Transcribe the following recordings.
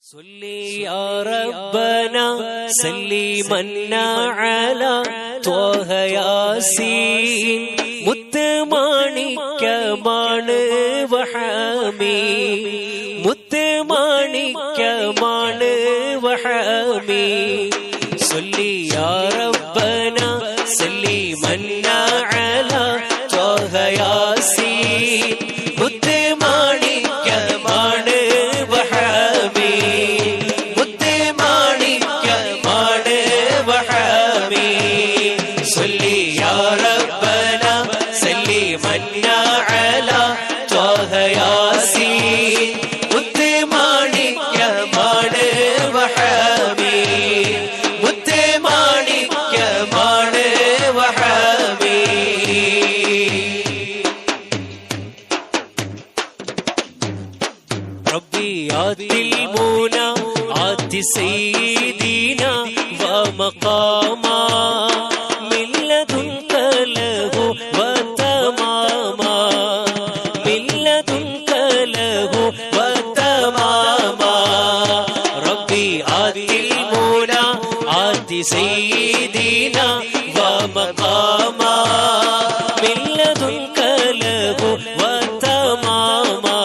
صلي يا ربنا سلمنا على طه ياسين മുത്തുമാണിക്കമാണ് വഹമി മുത്തുമാണിക്കമാണ് വഹമി صلي يا ربنا سلمنا على طه ياسين മുത്തുമാണിക്കമാണ് വഹമി മുത്തുമാണിക്കമാണ് വഹമി صلي يا ربنا سلمنا على طه ياسين മുത്തുമാണിക്കമാണ് വഹമി മുത്തുമാണിക്കമാണ് വഹമി ربي آتي المنى آتي سيدنا ومقاما من لدنك له وتماما من لدنك له وتماما ربي آتي المنى آتي سيدنا ومقاما من لدنك له وتماما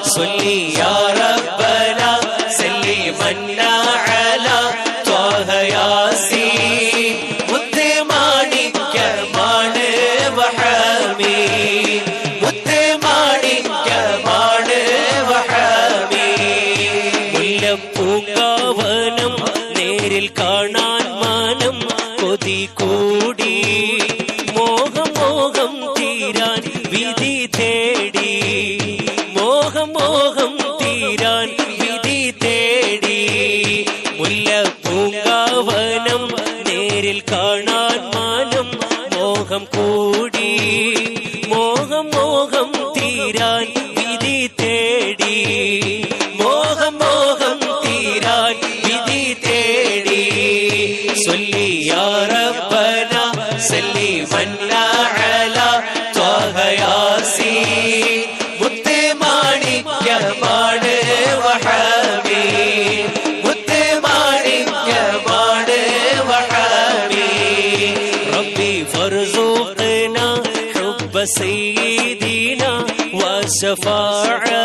صلي يا ربنا سلمنا على طه ياسين മുത്തുമാണിക്കമാണ് വഹമി മുത്തുമാണിക്കമാണ് വഹമി മുല്ലപ്പൂങ്കാവനം നേരിൽ കാണാൻ മാനം കൊതി കൂടി മോഹം മോഹം തീരാൻ വിധി തേടി മോഹം തീരാൻ വിധി തേടി മുല്ലപ്പൂങ്കാവനം നേരിൽ കാണാൻ മാനം മോഹം കൂടി മോഹം തീരാൻ വിധി തേടി മോഹം തീരാൻ വിധി തേടി صلي يا ربنا سلمنا على طه ياسين മുത്തുമാണിക്കമാണ് വഹമി മുത്തുമാണിക്കമാണ് വഹമി ربي فارزقنا حب سيدنا وشفاعة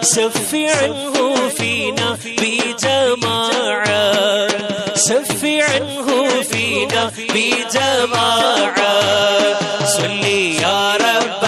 شفع عنه فينا بجماعة شفع عنه فينا بجماعة صلي يا رب